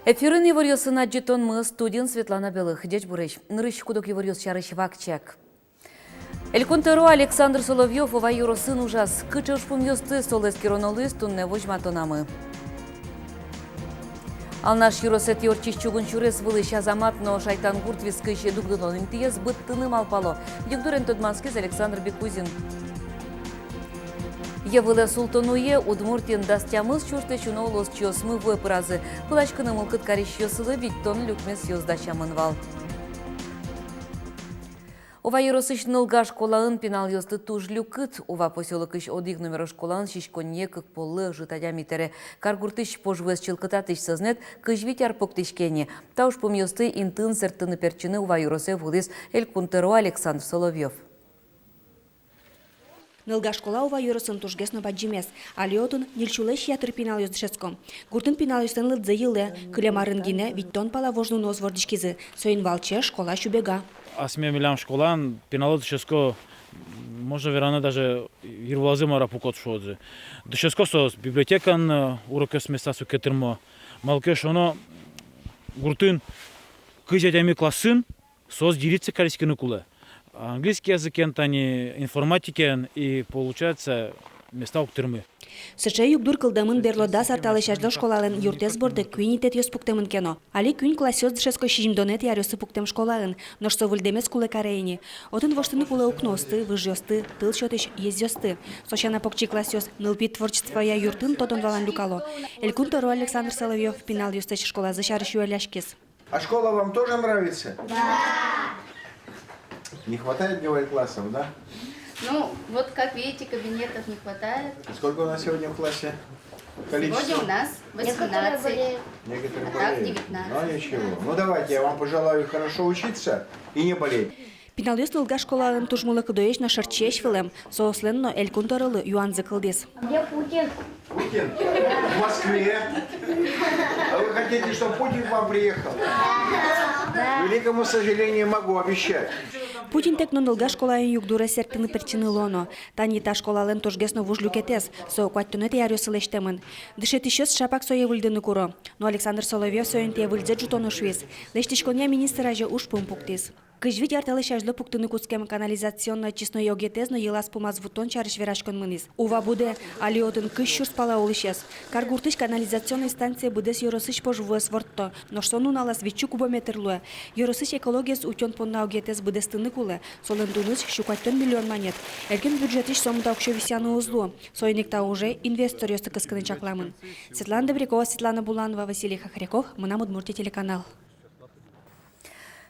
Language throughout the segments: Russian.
Эфирын еварьосына жетон мы студент Светлана Белых. Деч бурыч. Нырыш кудок еварьос чарыш вакчак. Эльконтеро Александр Соловьев ова юросын ужас. Кычыш пумьосты солес киронолыс тунне вожматонамы. Алнаш юросет yorчиш чугун чурес вылыш азамат, но шайтан гурт вискыш дугдунон интиез быттыным алпало. Югдурен Тодманскис Александр Бекузин. Евыле султануе удмуртин дастямыз чурте чуно лос чиосмы выпразы. Пылачканы мылкыт карищосылы виттон люкмес ёздачамынвал. Ова юросыш нылга школаын пенал ёсты туж люкыт. Ова поселок иш одик номер школаын шишконне кык полы житадя митере. Каргуртыш пожвес чилкытатыш сознет кыжвитяр поктишкене. Тауш пом ёсты интын сертыны перчины ова юросе вылыс Элькунтеро Александр Соловьев. Нылга школа ова юросын тужгесно баджимес. Алиотун нильчулеш ятыр пинал ёздышецко. Гуртын пинал ёстын лыдзы йылы. Кылемарын гине виттон пала вожнун озвордишкизы. Соин валче школа шубега. Асме милям школан пинал дышеско можно вероятно даже ирвазы мара пукот шодзе. Дышеско сос библиотекан урокес места су кетермо. Малкеш оно гуртын кызятями классын сос дириться карискины куле. Английский язык, информатики и получается места уктырмы. Сыче югдур кылдамын берлода сарталышажда школалын юртес борды күйнитет ёс пуктемын кено. Али күйн класс ёздышеско шижимдонет ярёсы пуктем школалын, ношсо вульдемес куле карейни. Отын воштыны куле укносты, выжёсты, тыл шотыш ездёсты. Сочана покчи класс ёс нылпит творчество я юртын тотон валан люкало. Элькунтеро Александр Соловьев пинал ёстыш школа зашарыш юэляшкес. А школа вам тоже нравится? Да. Не хватает, говорит, классов, да? Ну, вот как видите, кабинетов не хватает. Сколько у нас сегодня в классе? Количество? Сегодня у нас 18. Некоторые А так болеют. 19. Ну ничего. Ну давайте, я вам пожелаю хорошо учиться и не болеть. Пинал ёс нылга школалын тужмулы кыдоеш на шарчеш вылем. Соосленно Элькунтерылы юанзы кылдес. Где Путин? Путин? В Москве. А вы хотите, чтобы Путин к вам приехал? К великому сожалению, могу обещать. Путин тек нылга школаын югдура сертыны перчины лоно. Танита школалын тожгесно вужлюкетес, со куаттунет ярёсылештемын. Дышет ещёс шапак сое выльдыны куро. Но Александр Соловьев соенте выльдзе джутону швез. Лештишконя министра же уж пум пуктис. Кыжвит арталышажлы пуктыны кускем канализационно-честно йогетезно елас пумаз вутон чарыш верашкон мынис. Ува буде алиотын кыш шурс пала улышес. Каргуртыш канализационной станция будес yorosыш пожвуэс вортто. Но что ну налас вичу кубометрлуэ. Yorosыш экологияс утен понна огетез будес тыны кулы. Солендуныс щукаттен миллион монет. Эркен бюджетиш сомда окшо висяны узлу. Сойникта уже инвестор ёсты кысканы чакламын. Светлана Добрякова, Светлана Буланова, Василий Хохряков. Мынам Удмуртия телеканал.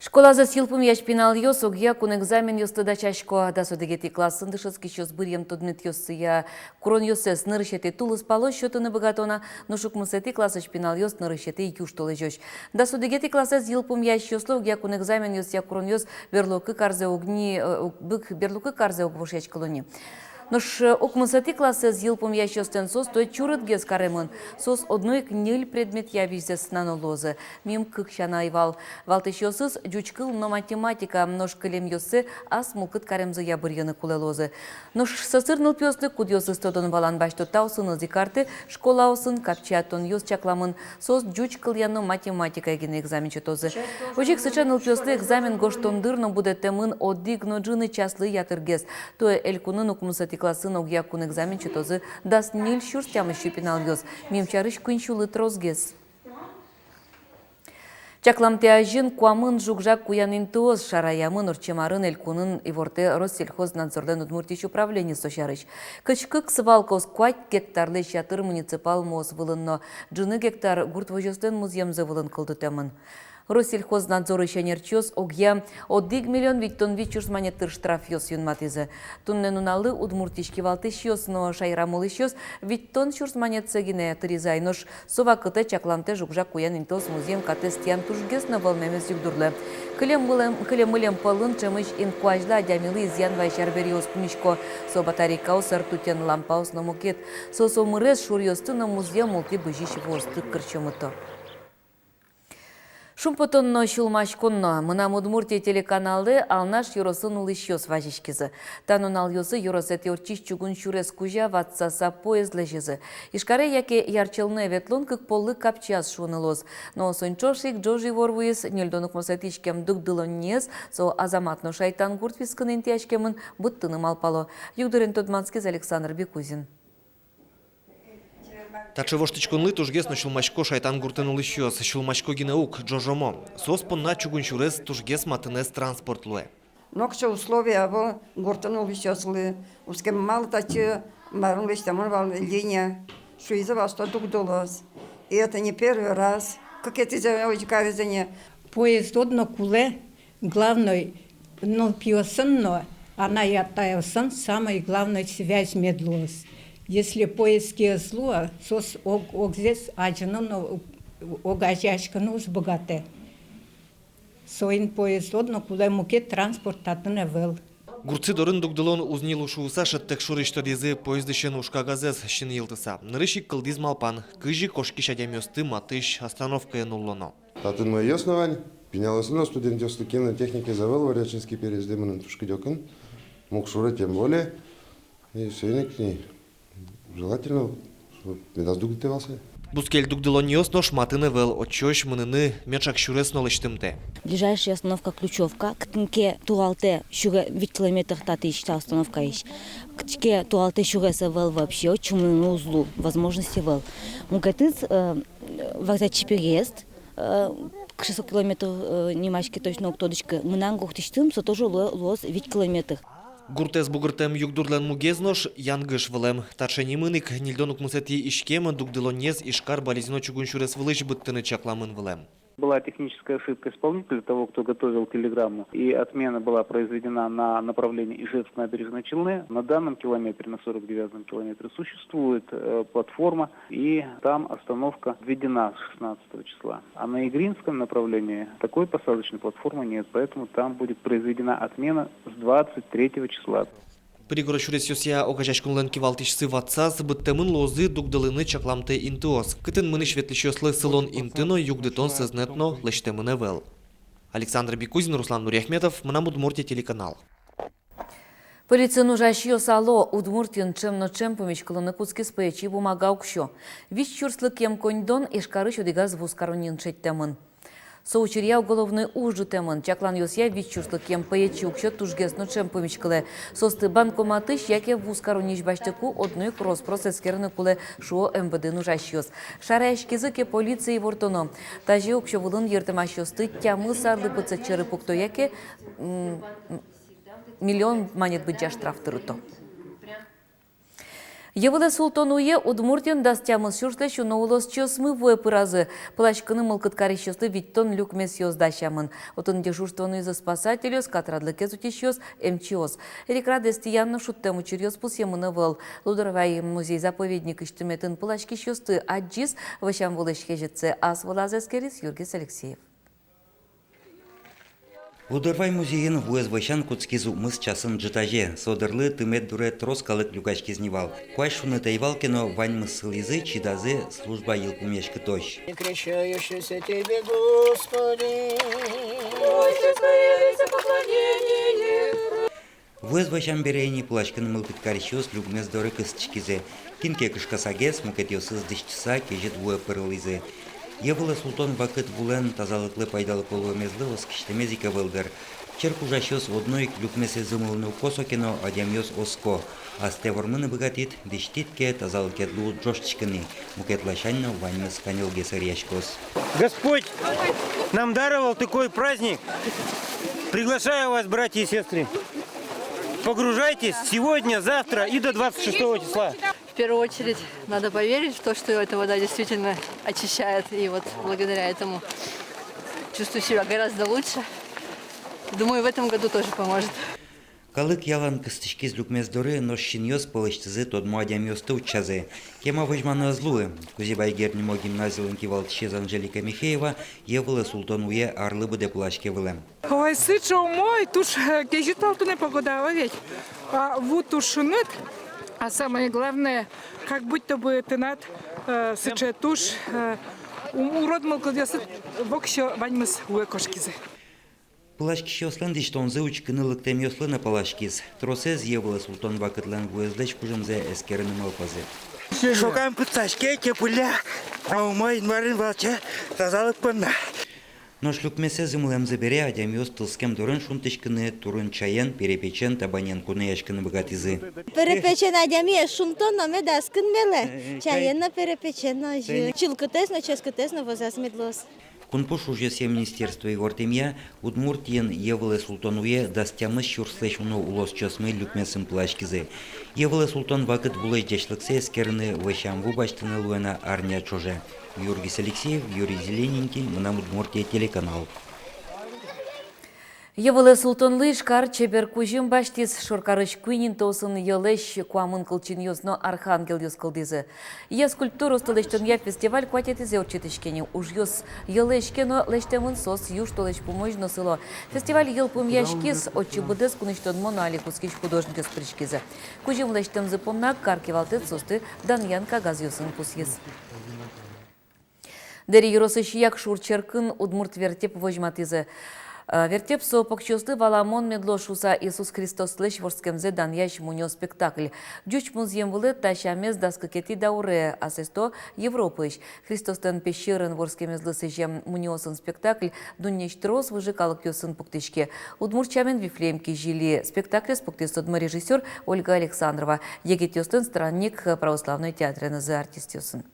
Школа за силпум яш пинал ёс, огья кун экзамен ёсты да чашко, да содегети классын дышыски чёс бырьем тоднет ёссы я курон ёсес нырышети тулыс пало счётыны богатона, но шук мусети классыш пинал ёс нырышети юш толы жёш. Да содегети классес йылпум яш ёсло, огья кун экзамен ёс я курон ёс берлокы карзе огни, берлокы карзе огвошеч колони. Нош окмысати классы зилпум ящостен сос, то чурыт гез каремын. Сос одной книль предмет я визес нанолозы. Мим кыкшана ивал. Валтышёсыз жучкыл но математика нож кылем ёсы, ас мулкыт каремзы я бырьяны кулелозы. Нош сосырныл пёсты куд ёсыз тодон валан башто таусыны зикарты, школа осын капчатон ёс чакламын. Сос жучкыл яно математика егіне экзамен чутозы. Ожик сычаныл пёсты экзамен гоштондырно будет темын одик но джыны часлы ятыргез. То элькунын окмысати классын огья кун экзамен чутозы даст ниль щурстямы щупинал ёс. Мимчарыш кунчулы трозгез. Чакламте ажин куамын жукжак куянын туоз шараямын урчемарын элькунын иворте Россельхознадзорлен Удмуртич управление сошарыш. Кычкык свалкос 5 гектарлы шатыр муниципал моз вылынно. Джыны гектар гурт вожостен муземзы вылын кылды темын. Россельхознадзор ишенерчёс огья 1 миллион виттон вичурс монетыр штраф ёс юнматызы. Туннен уналы Удмуртички валтыш ёс, но шайрамылыш ёс виттон чурс монетсы гине тыризайнош совакыты чакламте жукжак куян интос музеем катестиян тужгес на волмемес югдурлы. Кылем пылын чымыш инкуажла адямилы изян вайшар бериос пумишко со батарейкау сартутен лампаус на мукет. Со сомырез шур ёсты на музеем мулти быжиш восты кырчымыто. Шумпотонно шулмашконно. Мына Удмуртия телеканалды алнаш юросын улышёс важишкизы. Танон алёсы юросети орчиш чугун шурес кужа ватсаса поезд лежизы. Ишкаре яке ярчылны ветлон кык полы капчас шунылоз. Но сончошик джожи ворвуис нельдонук мосетишкем дугдылоннез, со азаматно шайтан гуртвискын интяшкемын буттыным алпало. Югдырен Тодманскиз Александр Бекузин. Тачевоштичконлы тужгес на шулмашко шайтан гуртен улышёс. Шулмашко гинаук джожомо. Соспон на чугунчурес тужгес матынес транспорт луэ. Нокша условия был гуртен улышёслы. Ускем мало тачи марун лиштамон вал линия. Шуиза во что дугдолос. И это не первый раз. Как это за Поезд одно куле, главной, но пьесенно, она и оттаялся, самой главной связь медлос. Если поездки зло, сос огзес аджано, огажашка нус богате. Соин поезд одно куле муке транспорт татне вел. Гурцы дорын дугдылон узнил ушуса шаттек шурышто дезы поездышен ушка газес шин йылтыса. Нырышик кылдиз малпан, кыжи кошки шадямёсты матыш остановка нуллоно. Татын мой основань, пенялосно студентёсты кинотехники завел Варячинский переездемын тушкидёкын. Мог шура тем более. И сейник не желательно, чтобы медаздугдывался. Бускель дугдылоньёс нош матыны вел, отчёш мыныны мечак шурес нолыштымте. Ближайшая остановка Ключевка. Ктынке туалте шуре 5 километров таты ищта остановка ищ. Ктынке туалте шуреса вел вообще, очень на узлу возможности вел. Мукатыц вокзачи переезд. 600 километров немашки точно уктодочка. Мынангух тиштым, со тоже лоз 5 километров. Гуртес бугыртем югдурлен мугезнош янгыш вылем. Тачени мынык нильдонук мусети ишкема дугдылонез ишкар болезно чугун шурес вылыш быттыны чакламын вылем. Была техническая ошибка исполнителя, того, кто готовил телеграмму, и отмена была произведена на направлении Ижевск-Набережной Челны. На данном километре, на 49-м километре, существует платформа, и там остановка введена с 16 числа. А на Игринском направлении такой посадочной платформы нет, поэтому там будет произведена отмена с 23 числа. Пригора шуресёсия огажашкунлен кивалтишсы ватсас быттемын лозы дугдылыны чакламте интуос. Кытын мыныш ветлишёслы сылон интыно югдытон сезнетно лештемыне вел. Александр Бекузин, Руслан Нуряхметов, Мына Удмуртия телеканал. Полицину жашьё сало Удмуртин чемно чемпомич колонекутски спеячи бумага укшо. Вич чурслы кем коньдон ишкарыш одигаз вускаронин четтемын. Соучирья уголовный ужу темын. Чаклан йосья вичурслы кем паячи укшо тужгесно чемпомич кыле. Состы банкоматыш яке вускарониш баштыку одной кросс процесс керны куле шо МВД нужащёс. Шарайшкизыке полиции вортоно. Тажи укшо вулын ертымащосты тямы сарлы пыцы чыры пукто яке миллион манет быджа штрафтырыто. Евылы султонуе Удмуртин дастямыз шуршлешу ноулос чосмы вуэпыразы. Плашканы мылкыткарищосты виттон люкмес ёздащамын. Отын дежурствону из спасателёс, катрадлыке зутищёс, МЧОС. Эрикрады стиянно шуттем учерёс пусемыны выл. Лудоровай музей-заповедник иштыметын плашкищосты аджис ващам вылышхежетце ас вылазескерис Юргис Алексеев. Лудорвай музейын вуэзвайшан куцкизу мыс часын джитаже. Содырлы тымет дуре троскалык люкачки зневал. Куай шуны тайвалкино вань мысылизы чидазы служба елпумешки тощ. Не крещающийся тебе, Господи. Вуэзвайшан берейни плашкин мылкыткарищос люкмес доры кысчкизе. Кинке кышкасагес мукетёсыз дышчыса кежет вуэ пырлизы. Евылы султон вакыт вулен тазалыклы пайдалы полуэмезлы воскиштемезика вылдыр. Черку жащос одной люкмесе зымылны косокино адямьос оско. Асте вормыны богатит, диштитке тазалыкет лу джошчкины. Мукетлашанно ваньмыс канилге сырьяшкос. Господь нам даровал такой праздник. Приглашаю вас, братья и сестры. Погружайтесь сегодня, завтра и до 26 числа. В первую очередь надо поверить в то, что эта вода действительно очищает. И вот благодаря этому чувствую себя гораздо лучше. Думаю, в этом году тоже поможет. Калык ялан кыстышкиз люкмес доры нож шиньёс полыштызы тодмо адямьёсты учазы. Кема выжманы злуы. Кузибай гернимо гимназиялын кивалтышез Анжелика Михеева евылы султон уе арлы быде плашке вылем. Ой, сычо мой, туш кежит палтуне погодава ведь. А вот ушунет. А самое главное, как будто бы тынат сыче туш урод молодец, вокщо ваньмыс уе кошкизе. Палашки шослан диштон зауч кынылык тем йослана палашкиз. Тросез евала султан вакытлан гуездеш кужымзе эскерен малпазе. Шокаем пыцашке, кепуля, а умой марин волча, тазалык пынна. Но шлюкмесе зымылем забере, адям йос тылскем дурын шунтышкыны, турын чаян, перепечен, табанен куны яшкыны богатизы. Перепечен адями шунтон на медаскын меле. Чаян перепечен на жи. Чилкытес на ческытес на возас медлос. Кунпуш уже все министерства и гортемья, Удмуртиен евалы султануе дастямыз шурслешуну улос чосмы люкмесым плашкизе. Евалы султан вакыт булай дешлыксе эскерны ващамву баштыны луэна арня чоже. Юргис Алексеев, Юрий Зелененький, Мнам Удмуртия телеканал. Евалы султонлы шкар чебер кужим баштиз шоркарыш куинин тосын елеш куамын кылчин юзно архангел юз кылдизы. Ес культуру столештон я фестиваль кватетизе учетишкени уж юз елешкено лештемын сос юж толеш помощно сыло. Фестиваль ел помяшкиз очибудес куныштон монали кускиш художникес пришкизе. Кужим лештем запомнак каркивалтет состы Даньян кагаз юсын пусьез. Дери юросыш як шурчеркын удмурт вертеп вожматизы. Вертеп со покчосты валамон медлошуса Иисус Христос леш ворскемзе даньяш муньо спектакль. Дюч музьем вылы тащамез даскакети дауре, асесто Европыш. Христостен пещерен ворскемез лысыжем муньосын спектакль дуннеш трос выжикалык йосын пуктышке. Удмурчамен Вифлеемки жили спектакль с пуктыстодма режиссер Ольга Александрова. Егет йостын странник православной театры за артист йосын.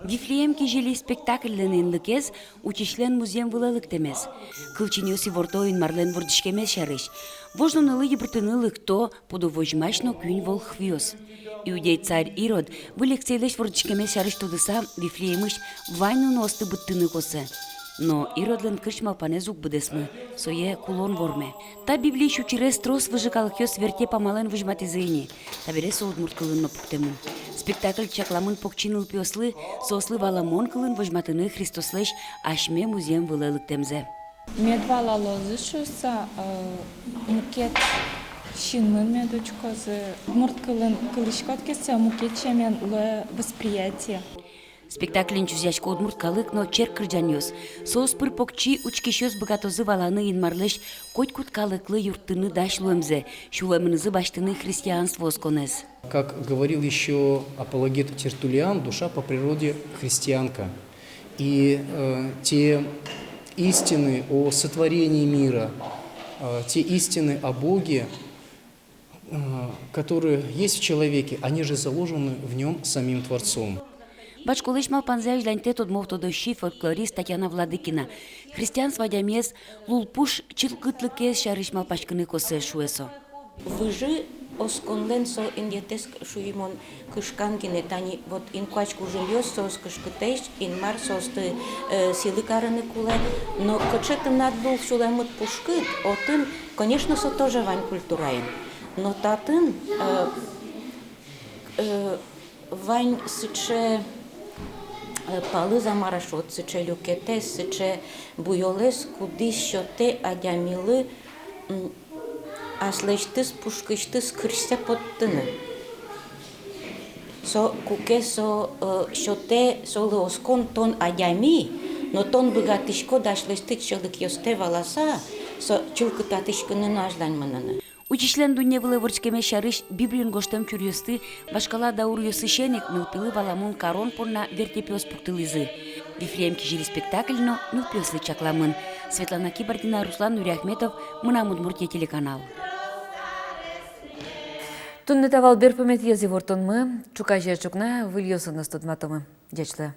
Вифлеемки жили спектакльлен инлыкез учишлен музеем вылылык темез. Кылчинёси вортоин марлен вордышкемез шарыш. Вожно налыги бртынылык то подовожмашно кюнь волхвиос. Иудей царь Ирод вылекцейлеш вордышкемез шарыш тудыса Вифлеемыш вайну носты быттыны косы. Но Иродлен кырчмал панезук будесмы, сое кулон ворме. Та библии чучерес трос выжикалыкёс верте памален выжматизыйни, та вересо удмурткылын нопуктему. Спектакль чакламын покчиныл пёслы, сослы валамон кылын выжматыны Христослеш ашме музеем вылылык темзе. Медвала лозышуса мукет шинмын медучкозы, удмурткылын кылышкот кесе мукет чемен ле восприятие. Спектаклен чузяшко удмурткалык, но чер кырджанёс. Соос пыр покчи учкешёс богатозы валаны инмарлеш котькут калыклы юртыны дашлуэмзе, шулэмнызы баштыны христианство сконез. Как говорил еще апологет Тертуллиан, душа по природе христианка. И те истины о сотворении мира, те истины о Боге, которые есть в человеке, они же заложены в нем самим Творцом. Бачколыш малпанзяж лянтет от мовтодощи фольклорист Татьяна Владыкина. Христианство дямес лулпуш чилкытлыкес шарыш малпашкыны косе шуэсо. Выжи осконлен со индиетеск шуимон кышкангине тани вот инкуачку жильёс сос кышкытеш инмар состы силы караны куле, но кычетым надбул шулемыт пушкыт, отын, конечно, со тоже вань культураен. Но татын вань сыче палы замарашот, сыче люкетес, сыче буйолес, кудис шоте адямилы аслештыс пушкыштыс кырсе поттыны. Со куке со шоте солы оскон тон адями, но тон богатышко дашлесты чылык йосте валаса, со чылкытатышкыны нажданмананы. Учишлен дуневылы ворчкеме шарыш Библиен гоштем чурьёсты, башкала даур ёсышеник мылпылы валамун карон порна вертепёс пуктылызы. Вифлеемки жили спектакльно мылпёслы чакламын. Светлана Кибардина, Руслан Нуряхметов, Мнам Удмуртия телеканал. Туннетавал берпамет ези вортонмы, чукаже чукна, выльёсы настудматомы. Дячлы.